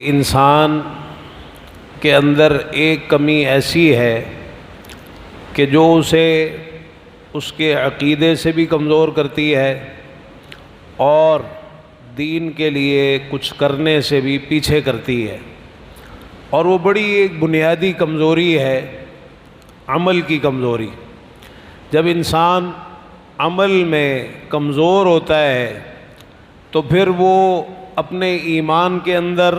انسان کے اندر ایک کمی ایسی ہے کہ جو اسے اس کے عقیدے سے بھی کمزور کرتی ہے اور دین کے لیے کچھ کرنے سے بھی پیچھے کرتی ہے، اور وہ بڑی ایک بنیادی کمزوری ہے، عمل کی کمزوری۔ جب انسان عمل میں کمزور ہوتا ہے تو پھر وہ اپنے ایمان کے اندر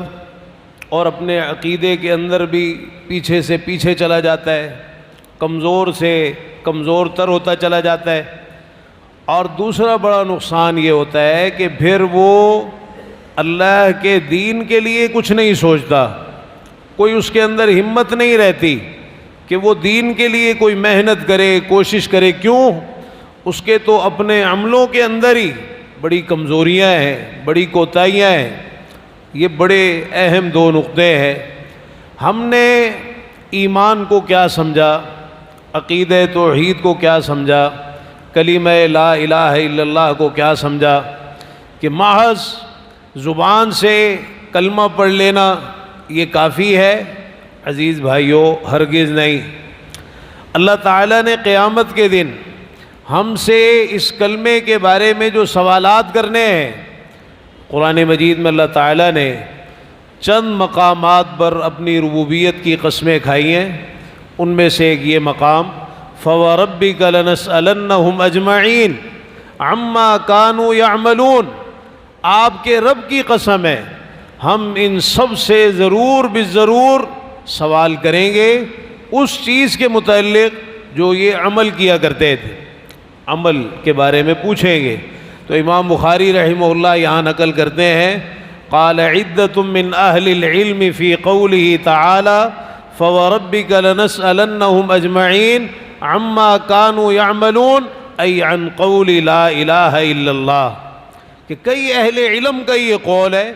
اور اپنے عقیدے کے اندر بھی پیچھے سے پیچھے چلا جاتا ہے، کمزور سے کمزور تر ہوتا چلا جاتا ہے۔ اور دوسرا بڑا نقصان یہ ہوتا ہے کہ پھر وہ اللہ کے دین کے لیے کچھ نہیں سوچتا، کوئی اس کے اندر ہمت نہیں رہتی کہ وہ دین کے لیے کوئی محنت کرے، کوشش کرے۔ کیوں؟ اس کے تو اپنے عملوں کے اندر ہی بڑی کمزوریاں ہیں، بڑی کوتاہیاں ہیں۔ یہ بڑے اہم دو نقطے ہیں۔ ہم نے ایمان کو کیا سمجھا، عقیدہ توحید کو کیا سمجھا، کلمہ لا الہ الا اللہ کو کیا سمجھا کہ محض زبان سے کلمہ پڑھ لینا یہ کافی ہے؟ عزیز بھائیو، ہرگز نہیں۔ اللہ تعالیٰ نے قیامت کے دن ہم سے اس کلمے کے بارے میں جو سوالات کرنے ہیں، قرآن مجید میں اللہ تعالیٰ نے چند مقامات پر اپنی ربوبیت کی قسمیں کھائی ہیں۔ ان میں سے ایک یہ مقام فَوَرَبِّكَ لَنَسْأَلَنَّهُمْ أَجْمَعِينَ عَمَّا كَانُوا يَعْمَلُونَ، آپ کے رب کی قسم ہے، ہم ان سب سے ضرور بالضرور سوال کریں گے اس چیز کے متعلق جو یہ عمل کیا کرتے تھے، عمل کے بارے میں پوچھیں گے۔ تو امام بخاری رحمہ اللہ یہاں نقل کرتے ہیں، قال عدۃ من اہل العلم فی قولہ تعالی فوربک لنسألنہم اجمعین عما كانوا يعملون ای عن قول لا الہ الا اللہ، کہ کئی اہل علم کا یہ قول ہے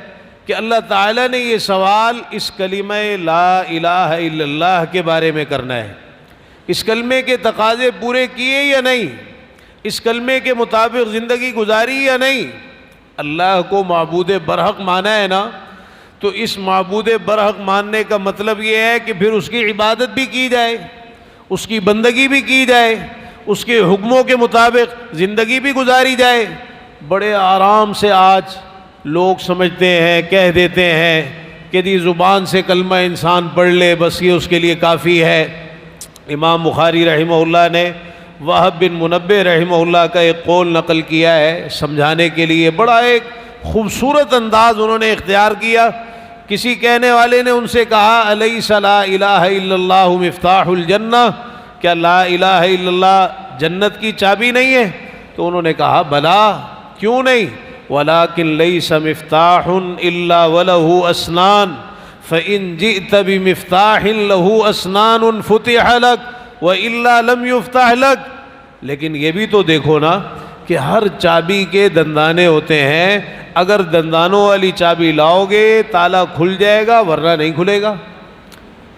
کہ اللہ تعالیٰ نے یہ سوال اس کلمہ لا الہ الا اللہ کے بارے میں کرنا ہے۔ اس کلمے کے تقاضے پورے کیے یا نہیں، اس کلمے کے مطابق زندگی گزاری یا نہیں۔ اللہ کو معبود برحق مانا ہے نا، تو اس معبود برحق ماننے کا مطلب یہ ہے کہ پھر اس کی عبادت بھی کی جائے، اس کی بندگی بھی کی جائے، اس کے حکموں کے مطابق زندگی بھی گزاری جائے۔ بڑے آرام سے آج لوگ سمجھتے ہیں، کہہ دیتے ہیں کہ جی زبان سے کلمہ انسان پڑھ لے بس یہ اس کے لیے کافی ہے۔ امام بخاری رحمہ اللہ نے وہب بن منبہ رحمہ اللہ کا ایک قول نقل کیا ہے سمجھانے کے لیے، بڑا ایک خوبصورت انداز انہوں نے اختیار کیا۔ کسی کہنے والے نے ان سے کہا الیس لا الہ الا اللہ مفتاح الجنہ، کیا لا الہ الا اللہ جنت کی چابی نہیں ہے؟ تو انہوں نے کہا بلا، کیوں نہیں؟ ولیکن لیس مفتاح الا وله اسنان فإن جئت بمفتاح له اسنان فتح لك وإلا لم يفتح لك۔ لیکن یہ بھی تو دیکھو نا کہ ہر چابی کے دندانے ہوتے ہیں، اگر دندانوں والی چابی لاؤ گے تالا کھل جائے گا ورنہ نہیں کھلے گا۔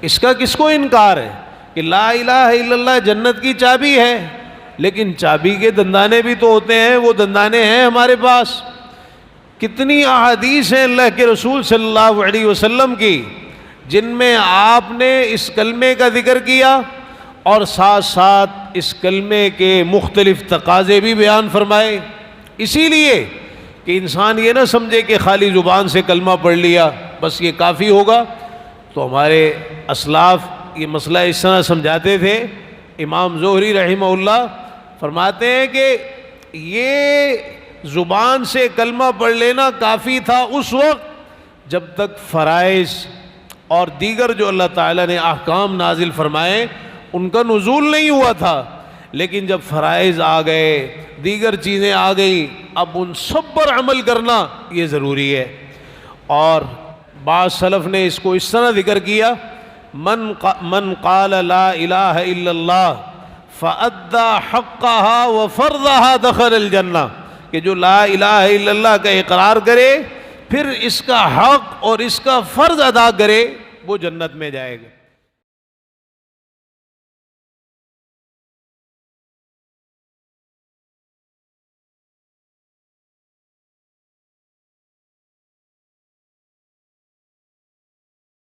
اس کا کس کو انکار ہے کہ لا الہ الا اللہ جنت کی چابی ہے، لیکن چابی کے دندانے بھی تو ہوتے ہیں، وہ دندانے ہیں ہمارے پاس۔ کتنی احادیث ہیں اللہ کے رسول صلی اللہ علیہ وسلم کی جن میں آپ نے اس کلمے کا ذکر کیا اور ساتھ ساتھ اس کلمے کے مختلف تقاضے بھی بیان فرمائے، اسی لیے کہ انسان یہ نہ سمجھے کہ خالی زبان سے کلمہ پڑھ لیا بس یہ کافی ہوگا۔ تو ہمارے اسلاف یہ مسئلہ اس طرح سمجھاتے تھے۔ امام زہری رحمہ اللہ فرماتے ہیں کہ یہ زبان سے کلمہ پڑھ لینا کافی تھا اس وقت جب تک فرائض اور دیگر جو اللہ تعالیٰ نے احکام نازل فرمائے ان کا نزول نہیں ہوا تھا، لیکن جب فرائض آ گئے، دیگر چیزیں آ گئیں، اب ان سب پر عمل کرنا یہ ضروری ہے۔ اور بعض سلف نے اس کو اس طرح ذکر کیا، من قال لا الہ الا اللہ فأدى حقها وفرضها دخل الجنہ، کہ جو لا الہ الا اللہ کا اقرار کرے پھر اس کا حق اور اس کا فرض ادا کرے وہ جنت میں جائے گا۔